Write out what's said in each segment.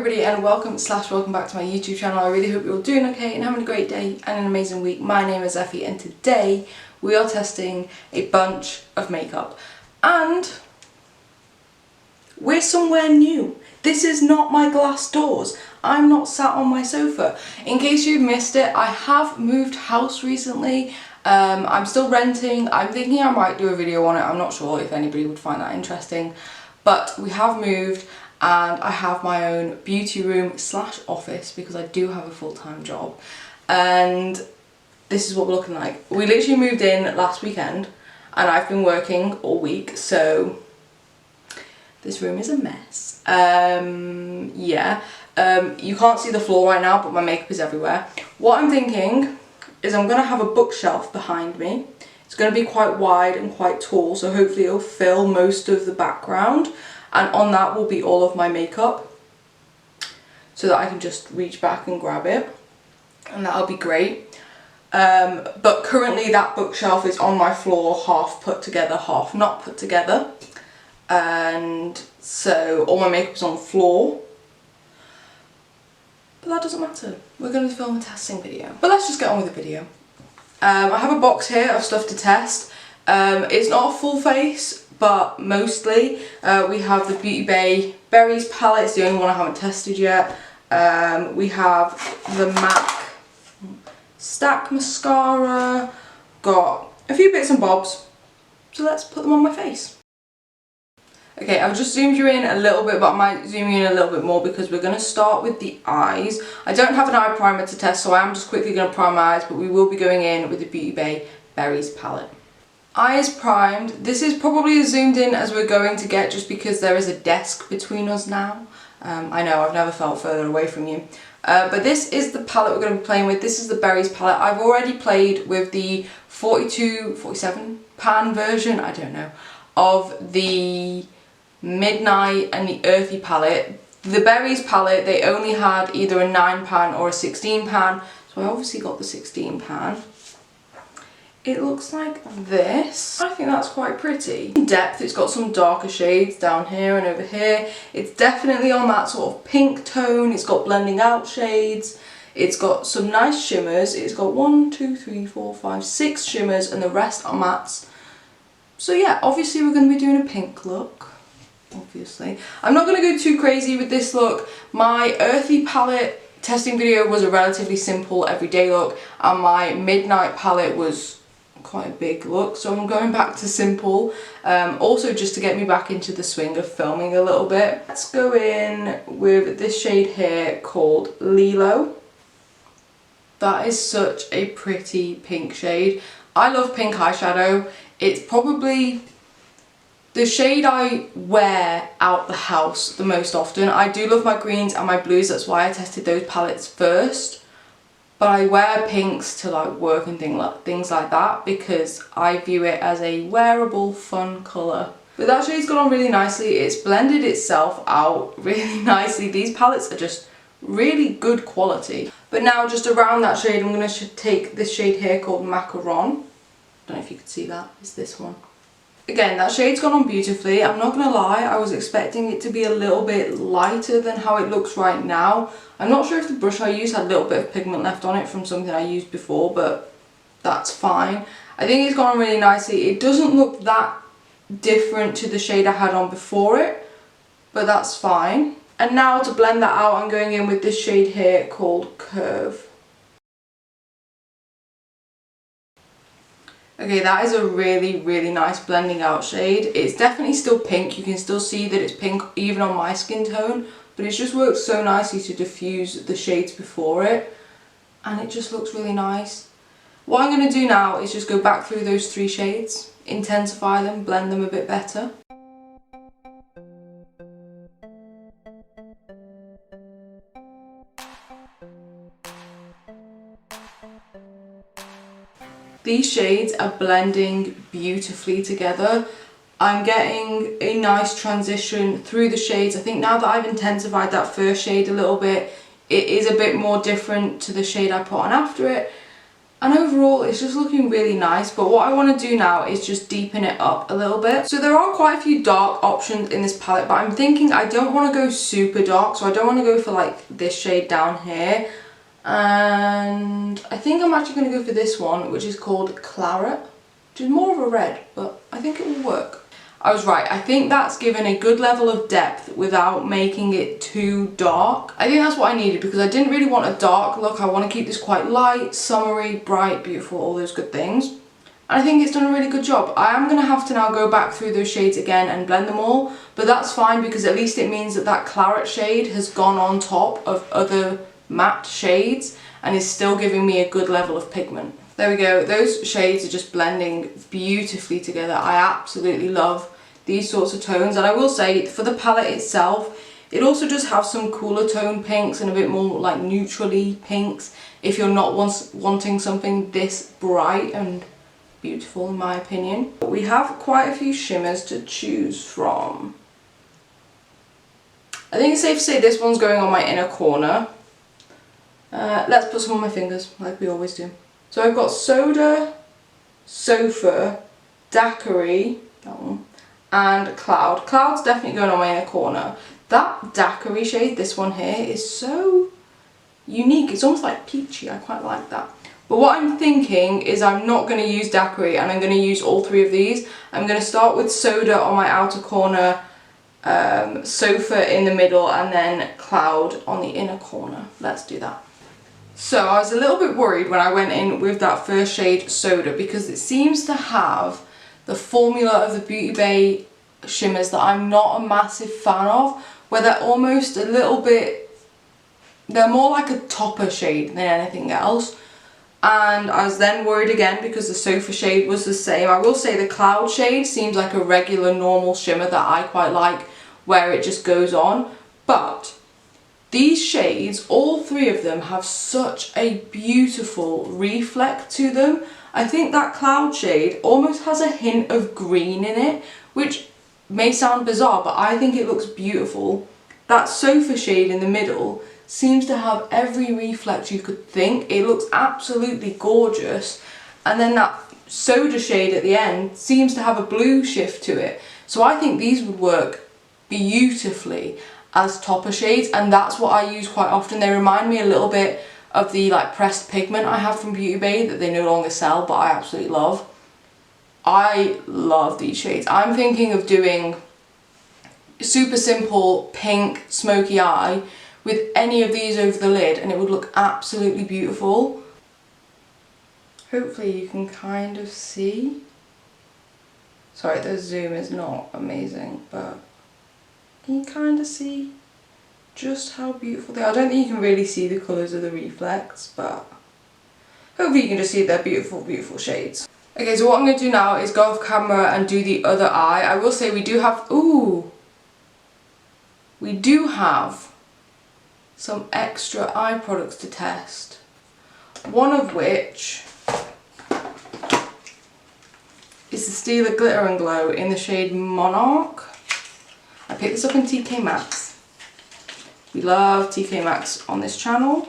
everybody and welcome back to my YouTube channel. I really hope you're all doing okay and having a great day and an amazing week. My name is Effy and today we are testing a bunch of makeup and we're somewhere new. This is not my glass doors. I'm not sat on my sofa. In case you've missed it, I have moved house recently. I'm still renting. I'm thinking I might do a video on it. I'm not sure if anybody would find that interesting, but we have moved. And I have my own beauty room slash office because I do have a full-time job. And this is what we're looking like. We literally moved in last weekend and I've been working all week, so this room is a mess. You can't see the floor right now, but my makeup is everywhere. What I'm thinking is I'm gonna have a bookshelf behind me. It's gonna be quite wide and quite tall, so hopefully it'll fill most of the background. And on that will be all of my makeup so that I can just reach back and grab it, and that'll be great. But currently that bookshelf is on my floor, half put together, half not put together. And so all my makeup is on the floor. But that doesn't matter. We're going to film a testing video. But let's just get on with the video. I have a box here of stuff to test. It's not a full face, but mostly we have the BEAUTYBAY Berries palette. It's the only one I haven't tested yet. We have the MAC Stack mascara. Got a few bits and bobs, so let's put them on my face. Okay, I've just zoomed you in a little bit, but I might zoom you in a little bit more because we're going to start with the eyes. I don't have an eye primer to test, so I am just quickly going to prime my eyes, but we will be going in with the BEAUTYBAY Berries palette. Eyes primed. This is probably as zoomed in as we're going to get just because there is a desk between us now. I know, I've never felt further away from you. But this is the palette we're going to be playing with. This is the Berries palette. I've already played with the 47 pan version, I don't know, of the Midnight and the Earthy palette. The Berries palette, they only had either a 9 pan or a 16 pan, so I obviously got the 16 pan. It looks like this. I think that's quite pretty. In depth, it's got some darker shades down here and over here. It's definitely on that sort of pink tone. It's got blending out shades. It's got some nice shimmers. It's got 6 shimmers and the rest are mattes. So yeah, obviously we're going to be doing a pink look. Obviously. I'm not going to go too crazy with this look. My Earthy palette testing video was a relatively simple everyday look, and my Midnight palette was quite a big look, so I'm going back to simple, also just to get me back into the swing of filming a little bit. Let's go in with this shade here called Lilo. That is such a pretty pink shade. I love pink eyeshadow. It's probably the shade I wear out the house the most often. I do love my greens and my blues, that's why I tested those palettes first. But I wear pinks to like work and things like that because I view it as a wearable, fun colour. But that shade's gone on really nicely. It's blended itself out really nicely. These palettes are just really good quality. But now just around that shade, I'm going to take this shade here called Macaron. Don't know if you can see that. It's this one. Again, that shade's gone on beautifully. I'm not going to lie, I was expecting it to be a little bit lighter than how it looks right now. I'm not sure if the brush I used had a little bit of pigment left on it from something I used before, but that's fine. I think it's gone on really nicely. It doesn't look that different to the shade I had on before it, but that's fine. And now to blend that out, I'm going in with this shade here called Curve. Okay, that is a really, really nice blending out shade. It's definitely still pink. You can still see that it's pink even on my skin tone, but it just works so nicely to diffuse the shades before it, and it just looks really nice. What I'm going to do now is just go back through those 3 shades, intensify them, blend them a bit better. These shades are blending beautifully together. I'm getting a nice transition through the shades. I think now that I've intensified that first shade a little bit, it is a bit more different to the shade I put on after it. And overall it's just looking really nice, but what I want to do now is just deepen it up a little bit. So there are quite a few dark options in this palette, but I'm thinking I don't want to go super dark, so I don't want to go for like this shade down here. And I think I'm actually going to go for this one, which is called Claret, which is more of a red, but I think it will work. I was right, I think that's given a good level of depth without making it too dark. I think that's what I needed, because I didn't really want a dark look. I want to keep this quite light, summery, bright, beautiful, all those good things. And I think it's done a really good job. I am going to have to now go back through those shades again and blend them all, but that's fine, because at least it means that that Claret shade has gone on top of other matte shades and is still giving me a good level of pigment. There we go, those shades are just blending beautifully together. I absolutely love these sorts of tones, and I will say for the palette itself, it also does have some cooler tone pinks and a bit more like neutrally pinks if you're not wanting something this bright and beautiful, in my opinion. But we have quite a few shimmers to choose from. I think it's safe to say this one's going on my inner corner. Let's put some on my fingers like we always do. So I've got Soda, Sofa, Daiquiri, that one, and Cloud. Cloud's definitely going on my inner corner. That Daiquiri shade, this one here, is so unique. It's almost like peachy. I quite like that. But what I'm thinking is I'm not going to use Daiquiri, and I'm going to use all three of these. I'm going to start with Soda on my outer corner, Sofa in the middle, and then Cloud on the inner corner. Let's do that. So I was a little bit worried when I went in with that first shade, Soda, because it seems to have the formula of the Beauty Bay shimmers that I'm not a massive fan of, where they're almost a little bit, they're more like a topper shade than anything else. And I was then worried again because the Sofa shade was the same. I will say the Cloud shade seems like a regular normal shimmer that I quite like, where it just goes on. But these shades, all three of them, have such a beautiful reflect to them. I think that Cloud shade almost has a hint of green in it, which may sound bizarre, but I think it looks beautiful. That Sofa shade in the middle seems to have every reflect you could think. It looks absolutely gorgeous. And then that Soda shade at the end seems to have a blue shift to it. So I think these would work beautifully as topper shades, and that's what I use quite often. They remind me a little bit of the like pressed pigment I have from Beauty Bay that they no longer sell, but I absolutely love. I love these shades. I'm thinking of doing super simple pink smoky eye with any of these over the lid, and it would look absolutely beautiful. Hopefully you can kind of see. Sorry, the zoom is not amazing, but can you kind of see just how beautiful they are? I don't think you can really see the colours of the reflects, but hopefully you can just see they're beautiful, beautiful shades. Okay, so what I'm going to do now is go off camera and do the other eye. I will say we do have, we do have some extra eye products to test. One of which is the Stila Glitter and Glow in the shade Monarch. I picked this up in TK Maxx. We love TK Maxx on this channel.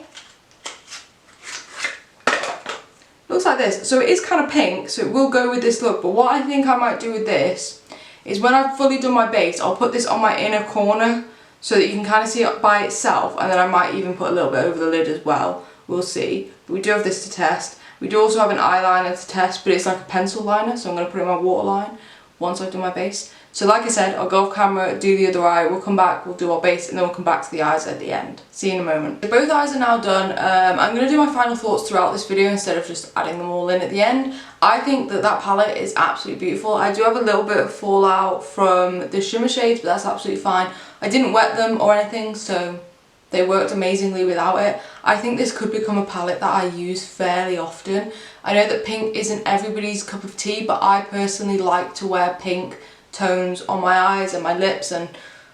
Looks like this. So it is kind of pink, so it will go with this look, but what I think I might do with this is when I've fully done my base, I'll put this on my inner corner so that you can kind of see it by itself, and then I might even put a little bit over the lid as well. We'll see. But we do have this to test. We do also have an eyeliner to test, but it's like a pencil liner, so I'm going to put it in my waterline once I've done my base. So like I said, I'll go off camera, do the other eye, we'll come back, we'll do our base, and then we'll come back to the eyes at the end. See you in a moment. So both eyes are now done. I'm going to do my final thoughts throughout this video instead of just adding them all in at the end. I think that that palette is absolutely beautiful. I do have a little bit of fallout from the shimmer shades, but that's absolutely fine. I didn't wet them or anything, so they worked amazingly without it. I think this could become a palette that I use fairly often. I know that pink isn't everybody's cup of tea, but I personally like to wear pink tones on my eyes and my lips and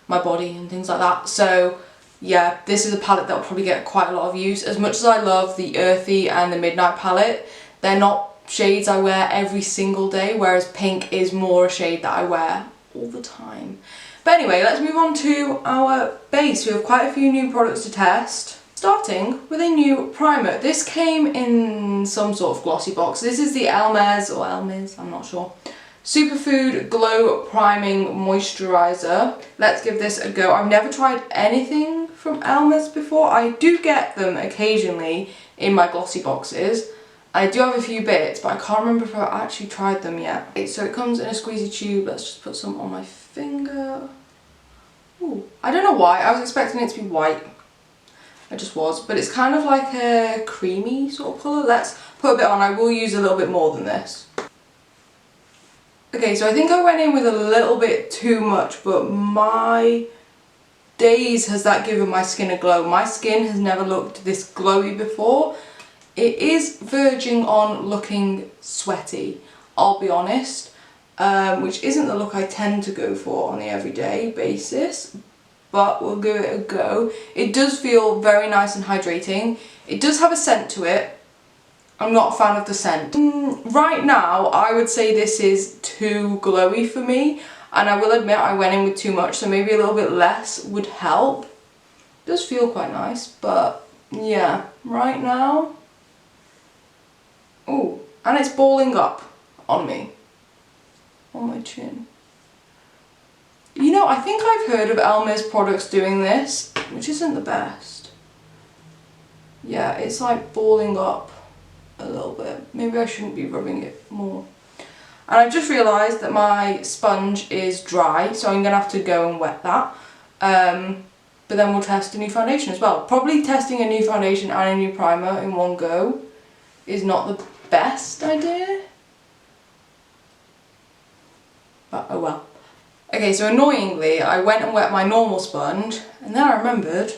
my body and things like that. So yeah, this is a palette that will probably get quite a lot of use. As much as I love the Earthy and the Midnight palette, they're not shades I wear every single day, whereas pink is more a shade that I wear all the time. But anyway, let's move on to our base. We have quite a few new products to test. starting with a new primer. This came in some sort of glossy box. This is the Elmer's, I'm not sure. Superfood Glow Priming Moisturiser. Let's give this a go. I've never tried anything from Elmer's before. I do get them occasionally in my glossy boxes. I do have a few bits, but I can't remember if I've actually tried them yet. Okay, so it comes in a squeezy tube. Let's just put some on my finger. Ooh, I don't know why. I was expecting it to be white. I just was, but it's kind of like a creamy sort of colour. Let's put a bit on. I will use a little bit more than this. Okay, so I think I went in with a little bit too much, but my days has that given my skin a glow. My skin has never looked this glowy before. It is verging on looking sweaty, I'll be honest, which isn't the look I tend to go for on the everyday basis, but we'll give it a go. It does feel very nice and hydrating. It does have a scent to it. I'm not a fan of the scent. Right now, I would say this is too glowy for me, and I will admit I went in with too much, so maybe a little bit less would help. It does feel quite nice, but yeah, right now. Ooh, and it's balling up on me, on my chin. You know, I think I've heard of Elmer's products doing this, which isn't the best. Yeah, it's like balling up a little bit. Maybe I shouldn't be rubbing it more. And I've just realised that my sponge is dry, so I'm going to have to go and wet that. But then we'll test a new foundation as well. Probably testing a new foundation and a new primer in one go is not the best idea. But oh well. Okay, so annoyingly, I went and wet my normal sponge, and then I remembered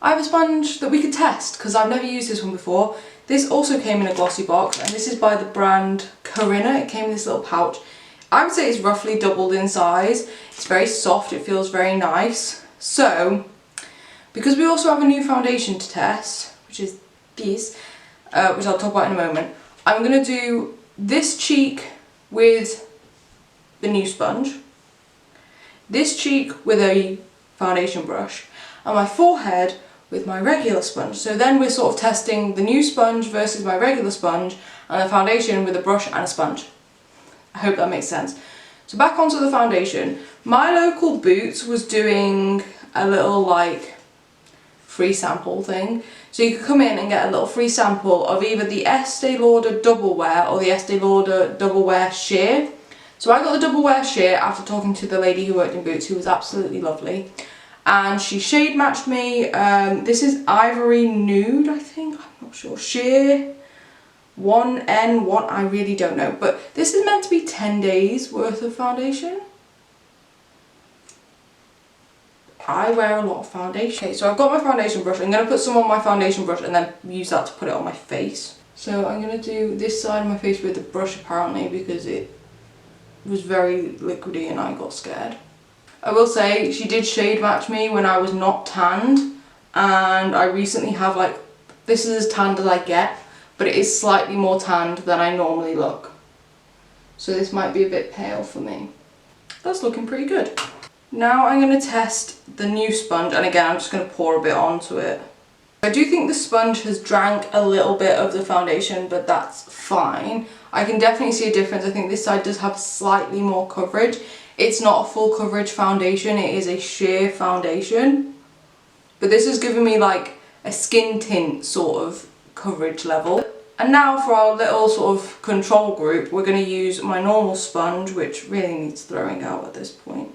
I have a sponge that we could test, because I've never used this one before. This also came in a glossy box, and this is by the brand Corinna. It came in this little pouch. I would say it's roughly doubled in size. It's very soft, it feels very nice. So, because we also have a new foundation to test, which is this, which I'll talk about in a moment, I'm going to do this cheek with the new sponge, this cheek with a foundation brush, and my forehead with my regular sponge. So then we're sort of testing the new sponge versus my regular sponge, and the foundation with a brush and a sponge. I hope that makes sense. So back onto the foundation. My local Boots was doing a little like free sample thing. So you could come in and get a little free sample of either the Estee Lauder Double Wear or the Estee Lauder Double Wear Sheer. So I got the Double Wear Sheer after talking to the lady who worked in Boots, who was absolutely lovely. And she shade matched me. This is Ivory Nude, I think. I'm not sure. Sheer 1N1, I really don't know. But this is meant to be 10 days worth of foundation. I wear a lot of foundation. Okay, so I've got my foundation brush. I'm going to put some on my foundation brush and then use that to put it on my face. So I'm going to do this side of my face with the brush apparently, because it was very liquidy and I got scared. I will say she did shade match me when I was not tanned, and I recently have like, this is as tanned as I get, but it is slightly more tanned than I normally look. So this might be a bit pale for me. That's looking pretty good. Now I'm going to test the new sponge, and again I'm just going to pour a bit onto it. I do think the sponge has drank a little bit of the foundation, but that's fine. I can definitely see a difference. I think this side does have slightly more coverage. It's not a full coverage foundation, it is a sheer foundation. But this has given me like a skin tint sort of coverage level. And now for our little sort of control group, we're going to use my normal sponge, which really needs throwing out at this point.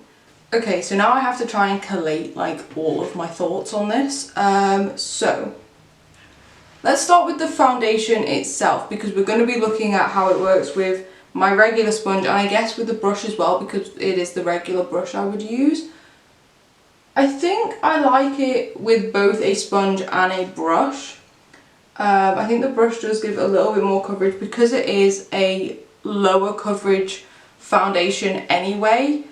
Okay, so now I have to try and collate like all of my thoughts on this. So let's start with the foundation itself, because we're going to be looking at how it works with my regular sponge, and I guess with the brush as well, because it is the regular brush I would use. I think I like it with both a sponge and a brush. I think the brush does give a little bit more coverage because it is a lower coverage foundation anyway.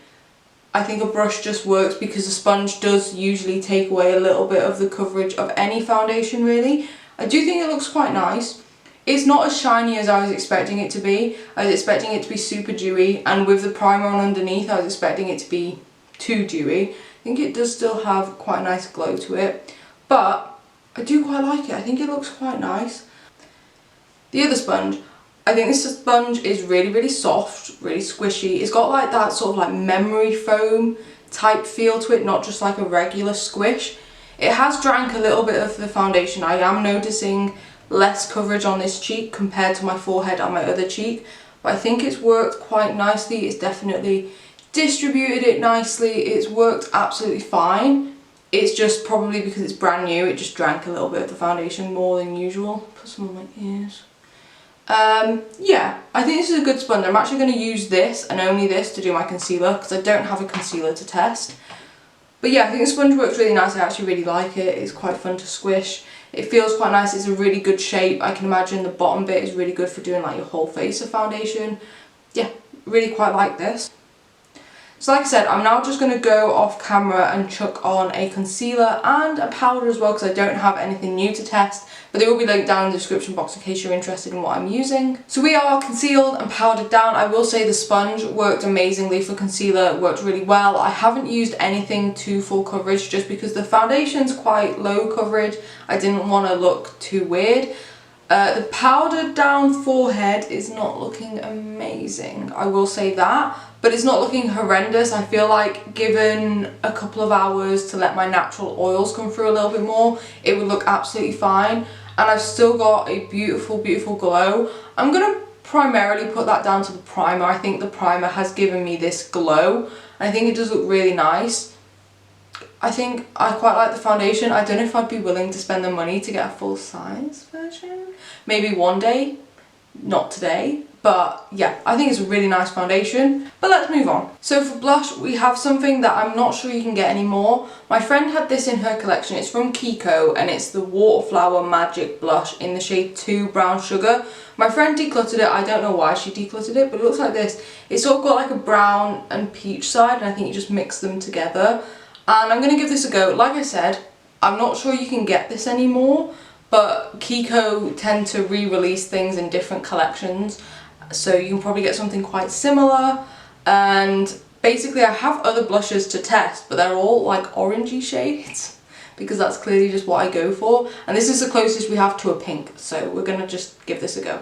I think a brush just works because a sponge does usually take away a little bit of the coverage of any foundation really. I do think it looks quite nice. It's not as shiny as I was expecting it to be. I was expecting it to be super dewy, and with the primer on underneath I was expecting it to be too dewy. I think it does still have quite a nice glow to it, but I do quite like it. I think it looks quite nice. The other sponge, I think this sponge is really, really soft, really squishy. It's got like that sort of like memory foam type feel to it, not just like a regular squish. It has drank a little bit of the foundation. I am noticing less coverage on this cheek compared to my forehead and my other cheek, but I think it's worked quite nicely. It's definitely distributed it nicely. It's worked absolutely fine. It's just probably because it's brand new, it just drank a little bit of the foundation more than usual. Put some on my ears. Yeah, I think this is a good sponge. I'm actually going to use this and only this to do my concealer because I don't have a concealer to test. But yeah, I think the sponge works really nice. I actually really like it. It's quite fun to squish. It feels quite nice. It's a really good shape. I can imagine the bottom bit is really good for doing like your whole face of foundation. Yeah, really quite like this. So like I said, I'm now just going to go off camera and chuck on a concealer and a powder as well because I don't have anything new to test, but they will be linked down in the description box in case you're interested in what I'm using. So we are concealed and powdered down. I will say the sponge worked amazingly for concealer, it worked really well. I haven't used anything to full coverage just because the foundation's quite low coverage. I didn't want to look too weird. The powdered down forehead is not looking amazing, I will say that, but it's not looking horrendous. I feel like given a couple of hours to let my natural oils come through a little bit more, it would look absolutely fine. And I've still got a beautiful, beautiful glow. I'm going to primarily put that down to the primer. I think the primer has given me this glow. I think it does look really nice. I think I quite like the foundation. I don't know if I'd be willing to spend the money to get a full size version. Maybe one day, not today. But yeah, I think it's a really nice foundation. But let's move on. So for blush, we have something that I'm not sure you can get anymore. My friend had this in her collection. It's from Kiko and it's the Waterflower Magic Blush in the shade 2 Brown Sugar. My friend decluttered it. I don't know why she decluttered it, but it looks like this. It's sort of got like a brown and peach side, and I think you just mix them together. And I'm going to give this a go. Like I said, I'm not sure you can get this anymore, but Kiko tend to re-release things in different collections. So you can probably get something quite similar. And basically I have other blushes to test, but they're all like orangey shades because that's clearly just what I go for. And this is the closest we have to a pink, so we're going to just give this a go.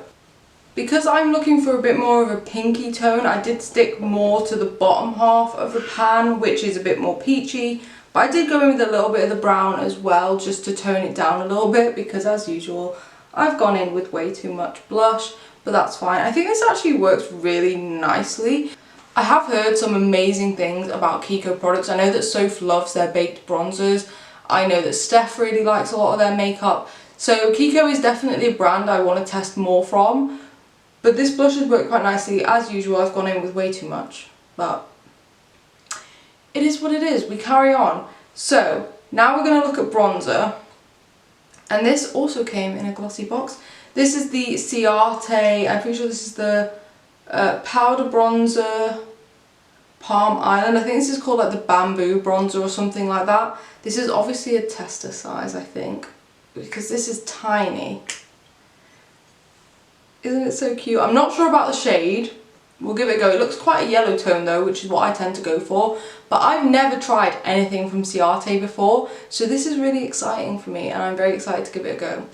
Because I'm looking for a bit more of a pinky tone, I did stick more to the bottom half of the pan, which is a bit more peachy. But I did go in with a little bit of the brown as well, just to tone it down a little bit, because as usual, I've gone in with way too much blush, but that's fine. I think this actually works really nicely. I have heard some amazing things about Kiko products. I know that Soph loves their baked bronzers. I know that Steph really likes a lot of their makeup. So Kiko is definitely a brand I want to test more from. But this blush has worked quite nicely. As usual, I've gone in with way too much, but it is what it is. We carry on. So now we're going to look at bronzer. And this also came in a glossy box. This is the CIATE, I'm pretty sure this is the powder bronzer Palm Island. I think this is called like the bamboo bronzer or something like that. This is obviously a tester size, I think, because this is tiny. Isn't it so cute? I'm not sure about the shade. We'll give it a go. It looks quite a yellow tone though, which is what I tend to go for. But I've never tried anything from CIATE before, so this is really exciting for me and I'm very excited to give it a go.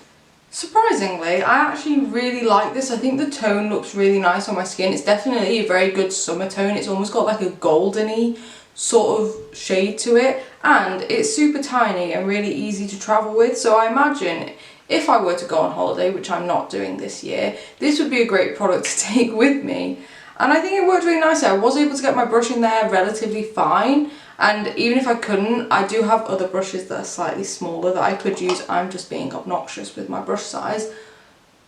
Surprisingly, I actually really like this. I think the tone looks really nice on my skin. It's definitely a very good summer tone. It's almost got like a goldeny sort of shade to it, and it's super tiny and really easy to travel with. So I imagine if I were to go on holiday, which I'm not doing this year, this would be a great product to take with me. And I think it worked really nicely. I was able to get my brush in there relatively fine, and even if I couldn't, I do have other brushes that are slightly smaller that I could use. I'm just being obnoxious with my brush size.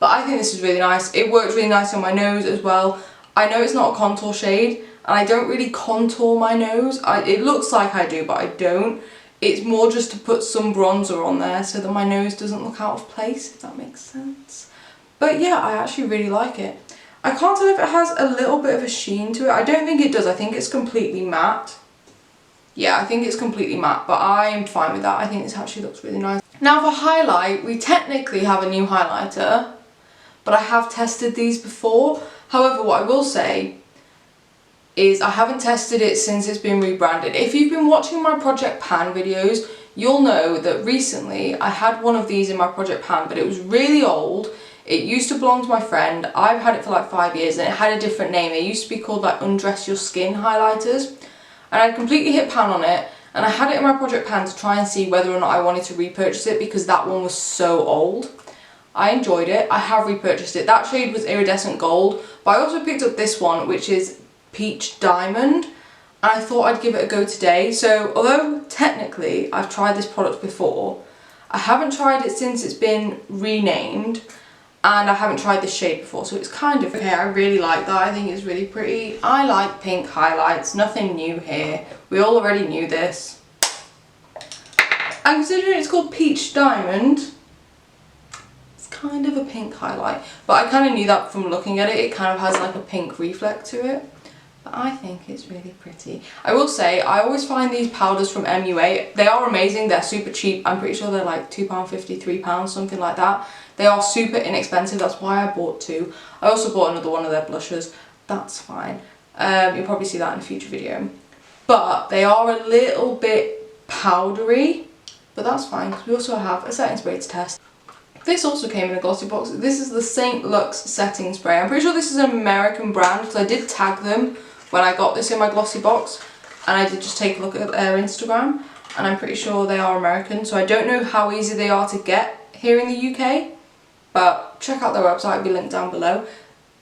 But I think this is really nice. It works really nice on my nose as well. I know it's not a contour shade, and I don't really contour my nose. It looks like I do, but I don't. It's more just to put some bronzer on there so that my nose doesn't look out of place, if that makes sense. But yeah, I actually really like it. I can't tell if it has a little bit of a sheen to it. I don't think it does. I think it's completely matte. Yeah, I think it's completely matte, but I'm fine with that. I think this actually looks really nice. Now for highlight, we technically have a new highlighter, but I have tested these before. However, what I will say is I haven't tested it since it's been rebranded. If you've been watching my Project Pan videos, you'll know that recently I had one of these in my project pan, but it was really old. It used to belong to my friend. I've had it for like 5 years and it had a different name. It used to be called like Undress Your Skin highlighters. And I'd completely hit pan on it, and I had it in my project pan to try and see whether or not I wanted to repurchase it because that one was so old. I enjoyed it. I have repurchased it. That shade was Iridescent Gold, but I also picked up this one, which is Peach Diamond, and I thought I'd give it a go today. So although technically I've tried this product before, I haven't tried it since it's been renamed, and I haven't tried this shade before, so it's kind of okay. I really like that. I think it's really pretty. I like pink highlights, nothing new here. We all already knew this. And considering it's called Peach Diamond, it's kind of a pink highlight, but I kind of knew that from looking at it. It kind of has like a pink reflect to it. But I think it's really pretty. I will say, I always find these powders from MUA, they are amazing, they're super cheap. I'm pretty sure they're like £2.50, £3, something like that. They are super inexpensive, that's why I bought two. I also bought another one of their blushes, that's fine. You'll probably see that in a future video. But they are a little bit powdery, but that's fine because we also have a setting spray to test. This also came in a glossy box. This is the St. Lux setting spray. I'm pretty sure this is an American brand because I did tag them when I got this in my glossy box, and I did just take a look at their Instagram, and I'm pretty sure they are American, so I don't know how easy they are to get here in the UK, but check out their website, it'll be linked down below.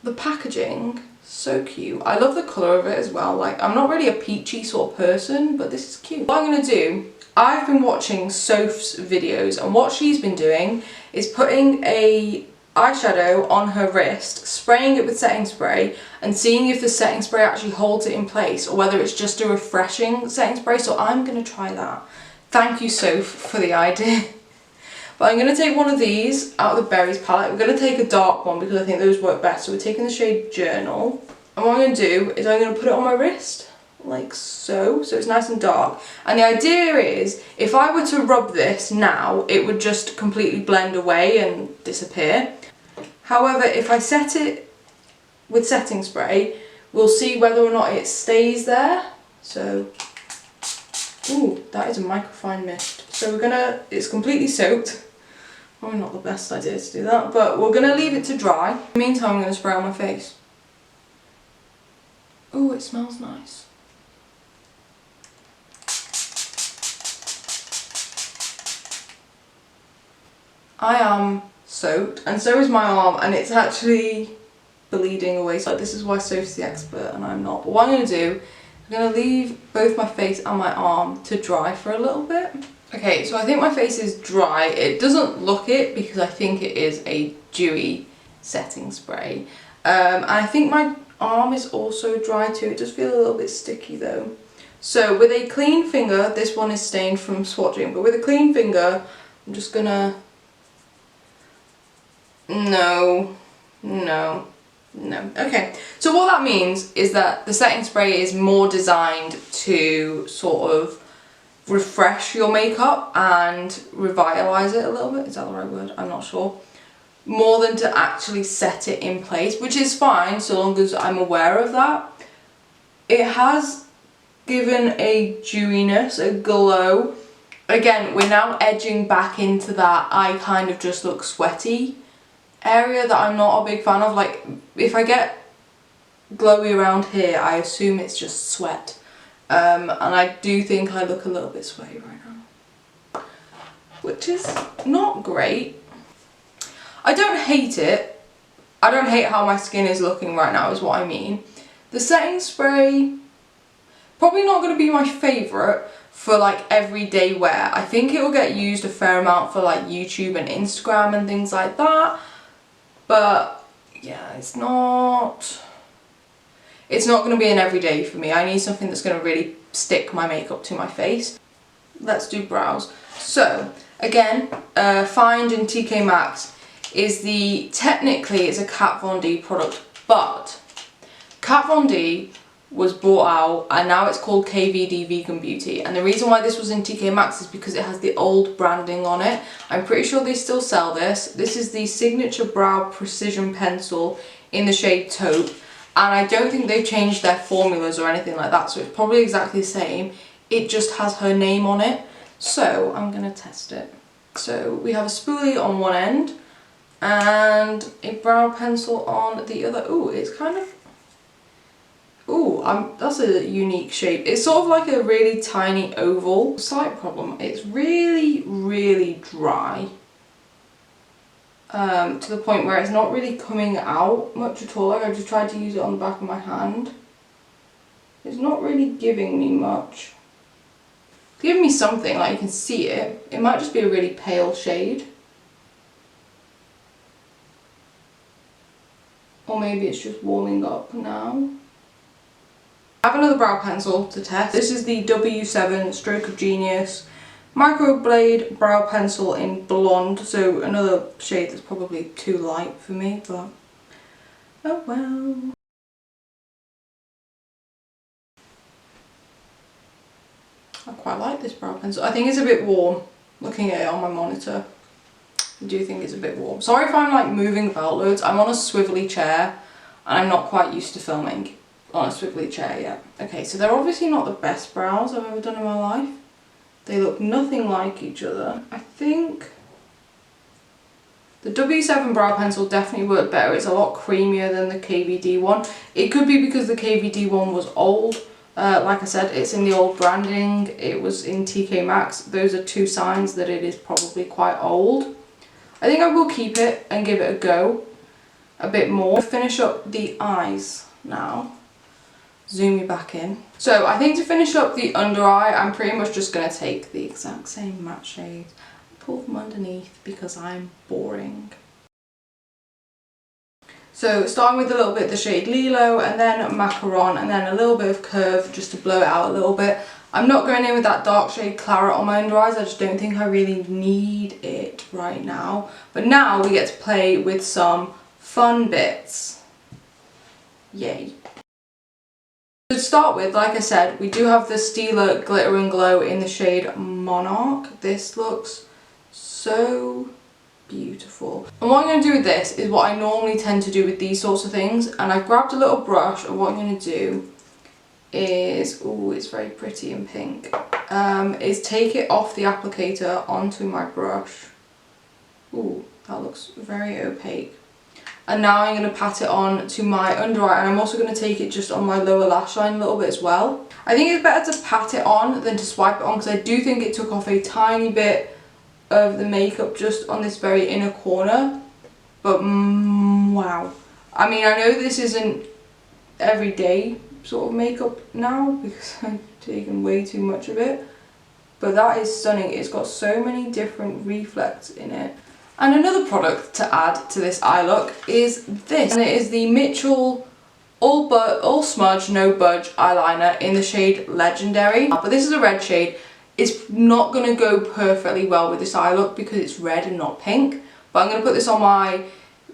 The packaging, so cute. I love the colour of it as well. Like, I'm not really a peachy sort of person, but this is cute. What I'm going to do, I've been watching Soph's videos, and what she's been doing is putting a eyeshadow on her wrist, spraying it with setting spray, and seeing if the setting spray actually holds it in place or whether it's just a refreshing setting spray. So I'm going to try that. Thank you, Soph, for the idea. But I'm going to take one of these out of the Berries palette. We're going to take a dark one because I think those work best. So we're taking the shade Journal. And what I'm going to do is I'm going to put it on my wrist, like so. So it's nice and dark. And the idea is, if I were to rub this now, it would just completely blend away and disappear. However, if I set it with setting spray, we'll see whether or not it stays there. So, ooh, that is a microfine mist. So we're gonna, it's completely soaked. Probably not the best idea to do that, but we're gonna leave it to dry. In the meantime, I'm gonna spray on my face. Ooh, it smells nice. I am soaked, and so is my arm, and it's actually bleeding away. So this is why Soph's the expert and I'm not. But what I'm going to do, I'm going to leave both my face and my arm to dry for a little bit. Okay, so I think my face is dry. It doesn't look it because I think it is a dewy setting spray. And I think my arm is also dry too. It does feel a little bit sticky though. So with a clean finger, this one is stained from swatching, but with a clean finger, I'm just gonna... No. Okay, so what that means is that the setting spray is more designed to sort of refresh your makeup and revitalise it a little bit. Is that the right word? I'm not sure. More than to actually set it in place, which is fine so long as I'm aware of that. It has given a dewiness, a glow. Again, we're now edging back into that I kind of just look sweaty area that I'm not a big fan of. Like, if I get glowy around here, I assume it's just sweat. And I do think I look a little bit sweaty right now, which is not great. I don't hate it. I don't hate how my skin is looking right now is what I mean. The setting spray, probably not going to be my favourite for like everyday wear. I think it will get used a fair amount for like YouTube and Instagram and things like that. But yeah, it's not going to be an everyday for me. I need something that's going to really stick my makeup to my face. Let's do brows. So again, Find in TK Maxx is technically it's a Kat Von D product, but Kat Von D was bought out and now it's called KVD Vegan Beauty, and the reason why this was in TK Maxx is because it has the old branding on it. I'm pretty sure they still sell this. This is the Signature Brow Precision Pencil in the shade Taupe, and I don't think they've changed their formulas or anything like that, so it's probably exactly the same. It just has her name on it. So I'm going to test it. So we have a spoolie on one end and a brow pencil on the other. Ooh, it's kind of... Ooh, that's a unique shape. It's sort of like a really tiny oval. Slight problem, it's really, really dry. To the point where it's not really coming out much at all. Like, I just tried to use it on the back of my hand. It's not really giving me much. It's giving me something, like you can see it. It might just be a really pale shade. Or maybe it's just warming up now. I have another brow pencil to test. This is the W7 Stroke of Genius Microblade Brow Pencil in Blonde. So another shade that's probably too light for me, but oh well. I quite like this brow pencil. I think it's a bit warm, looking at it on my monitor. I do think it's a bit warm. Sorry if I'm like moving about loads. I'm on a swivelly chair and I'm not quite used to filming on a swivelly chair yet. Okay, so they're obviously not the best brows I've ever done in my life. They look nothing like each other. I think the W7 brow pencil definitely worked better. It's a lot creamier than the KVD one. It could be because the KVD one was old. Like I said, it's in the old branding. It was in TK Maxx. Those are two signs that it is probably quite old. I think I will keep it and give it a go a bit more. Finish up the eyes now. Zoom you back in. So I think to finish up the under eye, I'm pretty much just going to take the exact same matte shades and pull them underneath because I'm boring. So starting with a little bit of the shade Lilo and then Macaron and then a little bit of Curve just to blow it out a little bit. I'm not going in with that dark shade Claret on my under eyes. I just don't think I really need it right now. But now we get to play with some fun bits. Yay. To start with, like I said, we do have the Stila Glitter and Glow in the shade Monarch. This looks so beautiful. And what I'm going to do with this is what I normally tend to do with these sorts of things. And I've grabbed a little brush and what I'm going to do is, ooh, it's very pretty and pink, is take it off the applicator onto my brush. Ooh, that looks very opaque. And now I'm going to pat it on to my under eye, and I'm also going to take it just on my lower lash line a little bit as well. I think it's better to pat it on than to swipe it on because I do think it took off a tiny bit of the makeup just on this very inner corner. But wow. I mean, I know this isn't everyday sort of makeup now because I've taken way too much of it. But that is stunning. It's got so many different reflects in it. And another product to add to this eye look is this. And it is the Mitchell All Smudge No Budge eyeliner in the shade Legendary. But this is a red shade. It's not going to go perfectly well with this eye look because it's red and not pink. But I'm going to put this on my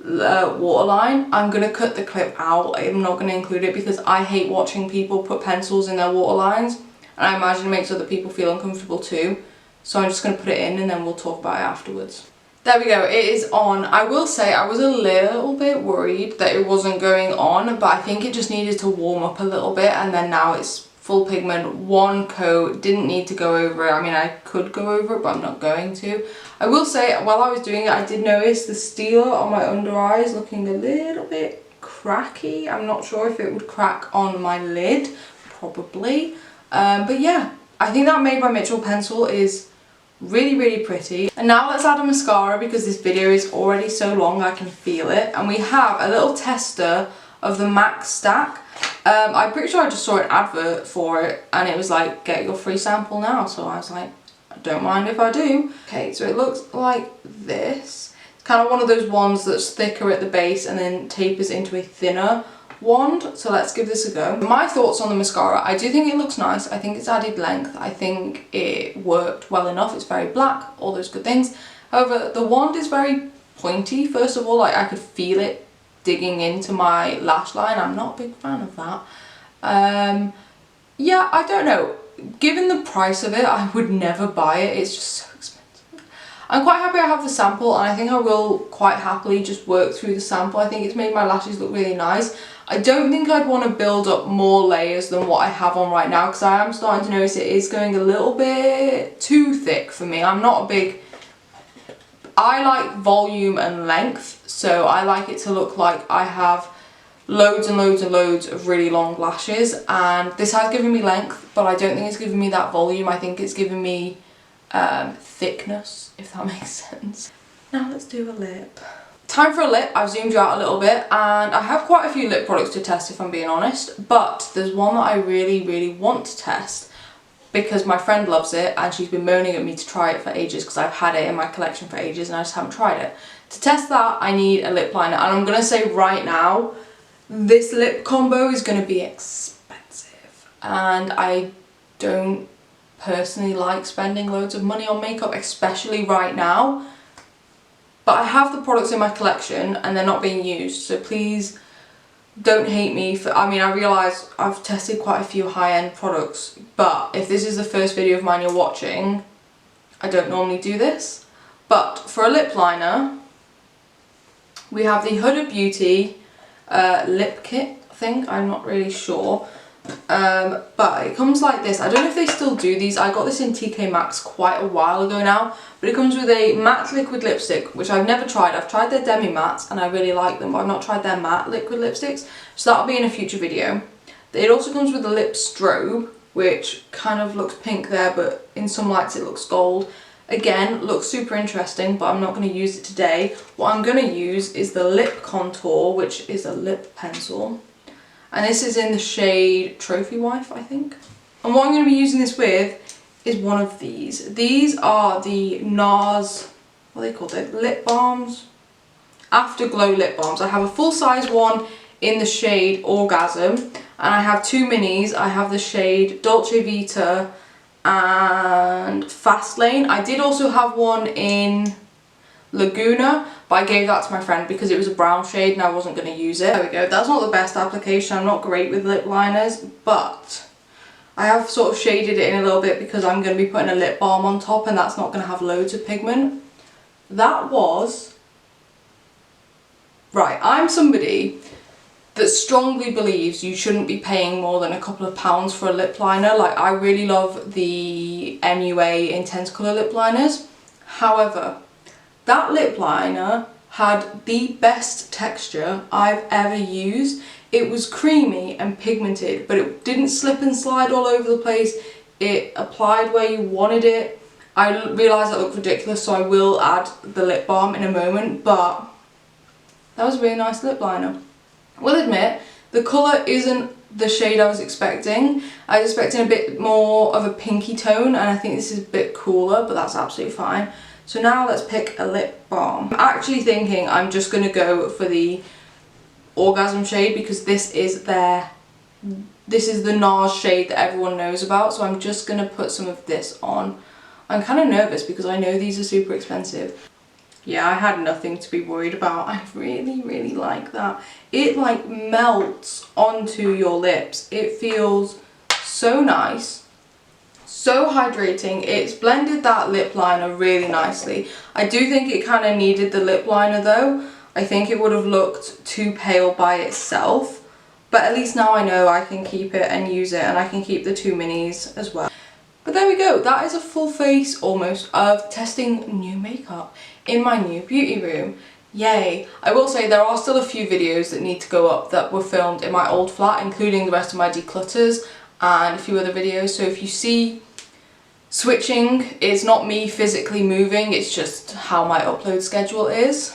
waterline. I'm going to cut the clip out. I'm not going to include it because I hate watching people put pencils in their waterlines. And I imagine it makes other people feel uncomfortable too. So I'm just going to put it in and then we'll talk about it afterwards. There we go, it is on. I will say I was a little bit worried that it wasn't going on, but I think it just needed to warm up a little bit and then now it's full pigment, one coat, didn't need to go over it. I mean, I could go over it, but I'm not going to. I will say, while I was doing it, I did notice the Stila on my under eyes looking a little bit cracky. I'm not sure if it would crack on my lid, probably. But yeah, I think that Made by Mitchell pencil is really pretty. And now let's add a mascara because this video is already so long I can feel it. And we have a little tester of the MAC Stack. I'm pretty sure I just saw an advert for it and it was like, get your free sample now. So I was like, I don't mind if I do. Okay, so it looks like this. It's kind of one of those ones that's thicker at the base and then tapers into a thinner wand. So let's give this a go. My thoughts on the mascara, I do think it looks nice. I think it's added length. I think it worked well enough. It's very black, all those good things. However, the wand is very pointy. First of all, like I could feel it digging into my lash line. I'm not a big fan of that. Yeah, I don't know. Given the price of it, I would never buy it. It's just so expensive. I'm quite happy I have the sample, and I think I will quite happily just work through the sample. I think it's made my lashes look really nice. I don't think I'd want to build up more layers than what I have on right now, because I am starting to notice it is going a little bit too thick for me. I'm not a big... I like volume and length, so I like it to look like I have loads and loads and loads of really long lashes, and this has given me length, but I don't think it's given me that volume. I think it's given me thickness, if that makes sense. Now let's do a lip. Time for a lip. I've zoomed you out a little bit, and I have quite a few lip products to test if I'm being honest, but there's one that I really want to test because my friend loves it and she's been moaning at me to try it for ages because I've had it in my collection for ages and I just haven't tried it. To test that, I need a lip liner, and I'm going to say right now, this lip combo is going to be expensive, and I don't personally like spending loads of money on makeup, especially right now, but I have the products in my collection and they're not being used, so please don't hate me for... I mean, I realise I've tested quite a few high-end products, but if this is the first video of mine you're watching, I don't normally do this. But for a lip liner, we have the Huda Beauty lip kit, I think, I'm not really sure. But it comes like this. I don't know if they still do these. I got this in TK Maxx quite a while ago now, but it comes with a matte liquid lipstick, which I've never tried. I've tried their demi mattes and I really like them, but I've not tried their matte liquid lipsticks, so that'll be in a future video. It also comes with a lip strobe, which kind of looks pink there, but in some lights it looks gold. Again, looks super interesting, but I'm not going to use it today. What I'm going to use is the lip contour, which is a lip pencil. And this is in the shade Trophy Wife, I think. And what I'm going to be using this with is one of these. These are the NARS, what are they called? They're lip balms? Afterglow lip balms. I have a full size one in the shade Orgasm, and I have two minis. I have the shade Dolce Vita and Fastlane. I did also have one in Laguna, but I gave that to my friend because it was a brown shade and I wasn't going to use it. There we go. That's not the best application. I'm not great with lip liners, but I have sort of shaded it in a little bit because I'm going to be putting a lip balm on top and that's not going to have loads of pigment. That was... Right, I'm somebody that strongly believes you shouldn't be paying more than a couple of pounds for a lip liner. Like, I really love the MUA Intense Colour lip liners. However, that lip liner had the best texture I've ever used. It was creamy and pigmented, but it didn't slip and slide all over the place. It applied where you wanted it. I realised that looked ridiculous, so I will add the lip balm in a moment, but that was a really nice lip liner. I will admit, the colour isn't the shade I was expecting. I was expecting a bit more of a pinky tone, and I think this is a bit cooler, but that's absolutely fine. So now let's pick a lip balm. I'm actually thinking I'm just going to go for the Orgasm shade because this is the NARS shade that everyone knows about, so I'm just going to put some of this on. I'm kind of nervous because I know these are super expensive. Yeah, I had nothing to be worried about. I really like that. It like melts onto your lips. It feels so nice. So hydrating. It's blended that lip liner really nicely. I do think it kind of needed the lip liner though. I think it would have looked too pale by itself, but at least now I know I can keep it and use it, and I can keep the two minis as well. But there we go, that is a full face almost of testing new makeup in my new beauty room. Yay! I will say there are still a few videos that need to go up that were filmed in my old flat, including the rest of my declutters and a few other videos, so if you see switching, it's not me physically moving, it's just how my upload schedule is.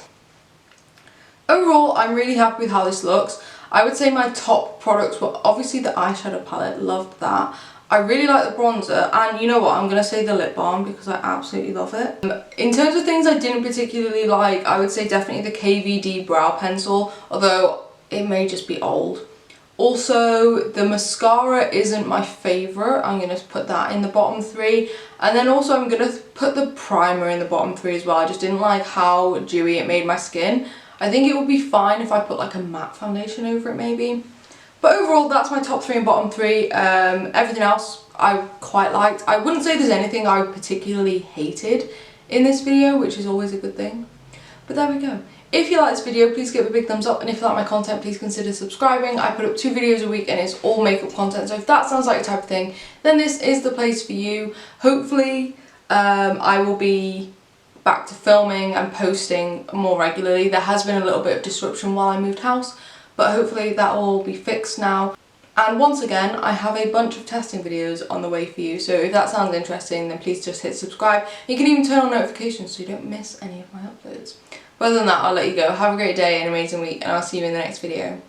Overall, I'm really happy with how this looks. I would say my top products were obviously the eyeshadow palette, loved that. I really like the bronzer, and you know what, I'm going to say the lip balm because I absolutely love it. In terms of things I didn't particularly like, I would say definitely the KVD brow pencil, although it may just be old. Also, the mascara isn't my favourite. I'm going to put that in the bottom three. And then also I'm going to put the primer in the bottom three as well. I just didn't like how dewy it made my skin. I think it would be fine if I put like a matte foundation over it maybe. But overall, that's my top three and bottom three. Everything else I quite liked. I wouldn't say there's anything I particularly hated in this video, which is always a good thing. But there we go. If you like this video, please give it a big thumbs up, and if you like my content, please consider subscribing. I put up 2 videos a week and it's all makeup content, so if that sounds like the type of thing, then this is the place for you. Hopefully I will be back to filming and posting more regularly. There has been a little bit of disruption while I moved house, but hopefully that will all be fixed now. And once again, I have a bunch of testing videos on the way for you, so if that sounds interesting, then please just hit subscribe. You can even turn on notifications so you don't miss any of my uploads. But other than that, I'll let you go. Have a great day, an amazing week, and I'll see you in the next video.